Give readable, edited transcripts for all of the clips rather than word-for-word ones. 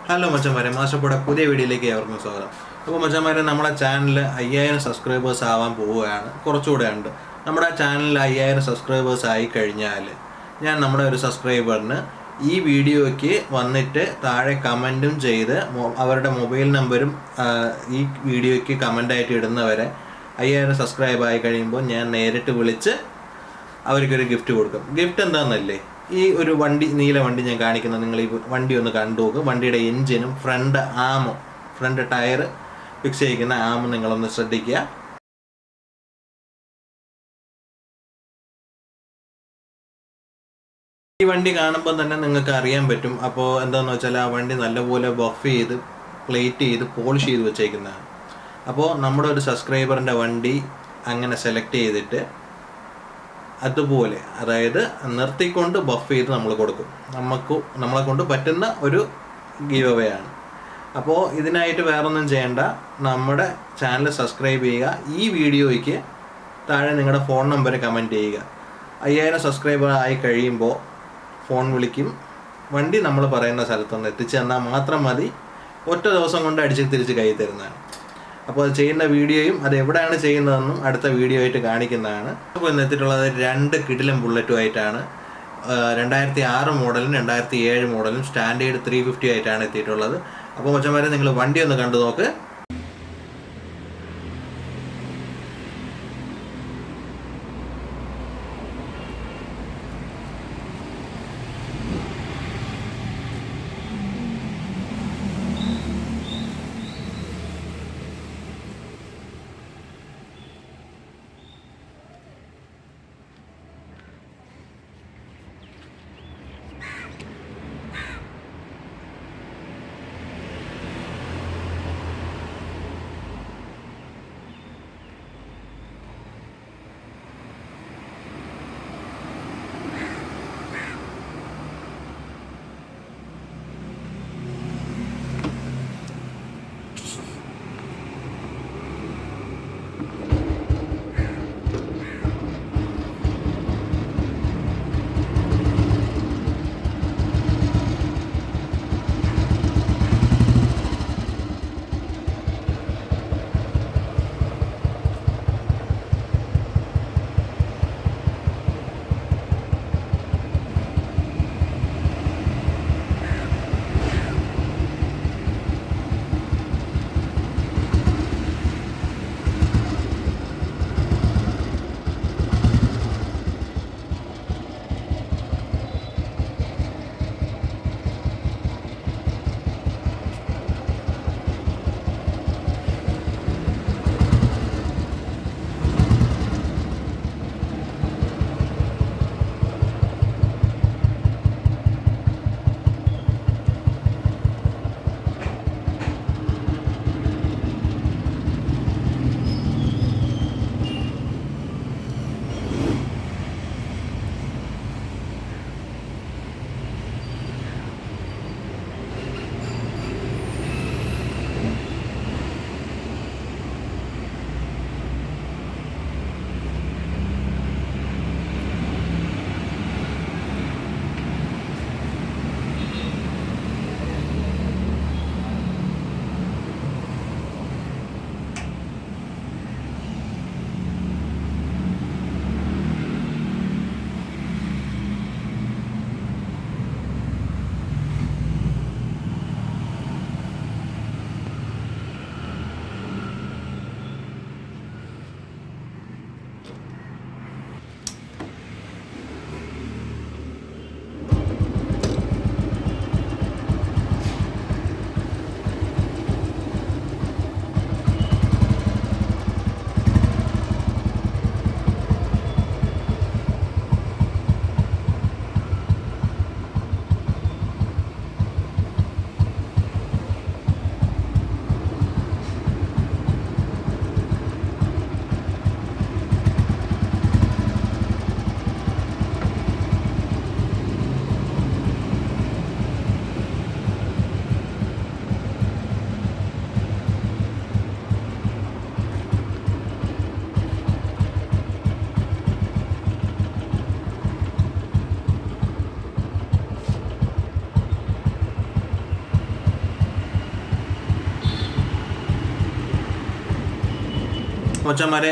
Hello മച്ചന്മാരെ, മാസ്റ്റർപോടെ പുതിയ വീഡിയോയിലേക്ക് ഏവർക്കും സ്വാഗതം. അപ്പോൾ മച്ചന്മാരെ, നമ്മുടെ ചാനൽ 5000 സബ്സ്ക്രൈബേഴ്സ് ആവാൻ പോവുകയാണ്. കുറച്ചുകൂടെ ഉണ്ട്. നമ്മുടെ ചാനലിൽ 5000 സബ്സ്ക്രൈബേഴ്സ് ആയി കഴിഞ്ഞാൽ ഞാൻ നമ്മുടെ ഒരു സബ്സ്ക്രൈബറിന് ഈ വീഡിയോയ്ക്ക് വന്നിട്ട് താഴെ കമൻറ്റും ചെയ്ത് അവരുടെ മൊബൈൽ നമ്പരും ഈ വീഡിയോയ്ക്ക് കമൻ്റായിട്ട് ഇടുന്നവരെ 5000 സബ്സ്ക്രൈബ് ആയി കഴിയുമ്പോൾ ഞാൻ നേരിട്ട് വിളിച്ച് അവർക്കൊരു ഗിഫ്റ്റ് കൊടുക്കും. ഗിഫ്റ്റ് എന്താണെന്നല്ലേ, ഈ ഒരു വണ്ടി, നീല വണ്ടി ഞാൻ കാണിക്കുന്നത്, നിങ്ങൾ ഈ വണ്ടി ഒന്ന് കണ്ടു നോക്കും. വണ്ടിയുടെ എൻജിനും ഫ്രണ്ട് ടയർ ഫിക്സ് ചെയ്യിക്കുന്ന ആമും നിങ്ങളൊന്ന് ശ്രദ്ധിക്കുക. ഈ വണ്ടി കാണുമ്പോൾ തന്നെ നിങ്ങൾക്ക് അറിയാൻ പറ്റും. അപ്പോൾ എന്താണെന്ന് വെച്ചാൽ ആ വണ്ടി നല്ലപോലെ ബഫ് ചെയ്ത് പ്ലേറ്റ് ചെയ്ത് പോളിഷ് ചെയ്ത് വെച്ചേക്കുന്നതാണ്. അപ്പോൾ നമ്മുടെ ഒരു സബ്സ്ക്രൈബറിൻ്റെ വണ്ടി അങ്ങനെ സെലക്ട് ചെയ്തിട്ട് അതുപോലെ, അതായത് നിർത്തിക്കൊണ്ട് ബഫ് ചെയ്ത് നമ്മൾ കൊടുക്കും. നമ്മളെ കൊണ്ട് പറ്റുന്ന ഒരു ഗീവ് അവേ ആണ്. അപ്പോൾ ഇതിനായിട്ട് വേറൊന്നും ചെയ്യേണ്ട, നമ്മുടെ ചാനൽ സബ്സ്ക്രൈബ് ചെയ്യുക. ഈ വീഡിയോയ്ക്ക് താഴെ നിങ്ങളുടെ ഫോൺ നമ്പർ കമൻറ്റ് ചെയ്യുക. 5000 സബ്സ്ക്രൈബർ ആയി കഴിയുമ്പോൾ ഫോൺ വിളിക്കും. വണ്ടി നമ്മൾ പറയുന്ന സ്ഥലത്തൊന്ന് എത്തിച്ചു തന്നാൽ മാത്രം മതി. ഒറ്റ ദിവസം കൊണ്ട് അടിച്ച് തിരിച്ച് കൈ തരുന്നതാണ്. അപ്പോൾ അത് ചെയ്യുന്ന വീഡിയോയും അത് എവിടെയാണ് ചെയ്യുന്നതെന്നും അടുത്ത വീഡിയോ ആയിട്ട് കാണിക്കുന്നതാണ്. അപ്പോൾ ഇന്ന് എത്തിയിട്ടുള്ളത് 2 കിടിലൻ ബുള്ളറ്റുമായിട്ടാണ്. 2006 മോഡലും 2007 മോഡലും സ്റ്റാൻഡേർഡ് 350 ആയിട്ടാണ് എത്തിയിട്ടുള്ളത്. അപ്പോൾ മച്ചന്മാരെ, നിങ്ങൾ വണ്ടി ഒന്ന് കണ്ടു നോക്ക്. കൊച്ചന്മാരെ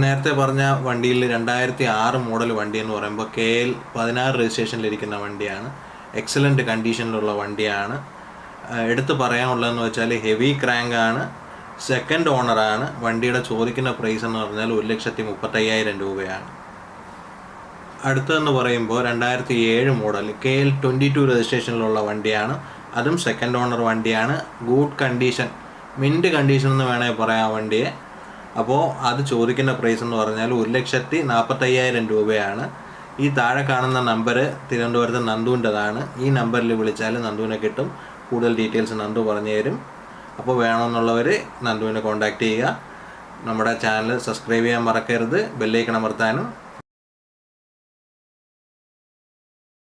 നേരത്തെ പറഞ്ഞ വണ്ടിയിൽ 2006 മോഡൽ വണ്ടി എന്ന് പറയുമ്പോൾ KL 16 രജിസ്ട്രേഷനിലിരിക്കുന്ന വണ്ടിയാണ്. എക്സലൻറ്റ് കണ്ടീഷനിലുള്ള വണ്ടിയാണ്. എടുത്ത് പറയാനുള്ളതെന്ന് വെച്ചാൽ ഹെവി ക്രാങ്ക് ആണ്, സെക്കൻഡ് ഓണറാണ്. വണ്ടിയുടെ ചോദിക്കുന്ന പ്രൈസ് എന്ന് പറഞ്ഞാൽ 1,35,000 രൂപയാണ്. അടുത്തതെന്ന് പറയുമ്പോൾ 2007 മോഡൽ KL 22 രജിസ്ട്രേഷനിലുള്ള വണ്ടിയാണ്. അതും സെക്കൻഡ് ഓണർ വണ്ടിയാണ്. ഗുഡ് കണ്ടീഷൻ, മിൻറ്റ് കണ്ടീഷൻ എന്ന് വേണമെങ്കിൽ പറയാം വണ്ടിയെ. അപ്പോൾ അത് ചോദിക്കുന്ന പ്രൈസ് എന്ന് പറഞ്ഞാൽ 1,45,000 രൂപയാണ്. ഈ താഴെ കാണുന്ന നമ്പർ തിരുവനന്തപുരത്ത് നന്ദുവിൻ്റെതാണ്. ഈ നമ്പറിൽ വിളിച്ചാൽ നന്ദുവിനെ കിട്ടും. കൂടുതൽ ഡീറ്റെയിൽസ് നന്ദു പറഞ്ഞു തരും. അപ്പോൾ വേണമെന്നുള്ളവർ നന്ദുവിനെ കോൺടാക്റ്റ് ചെയ്യുക. നമ്മുടെ ചാനൽ സബ്സ്ക്രൈബ് ചെയ്യാൻ മറക്കരുത്, ബെല്ലൈക്കൺ അമർത്താനും.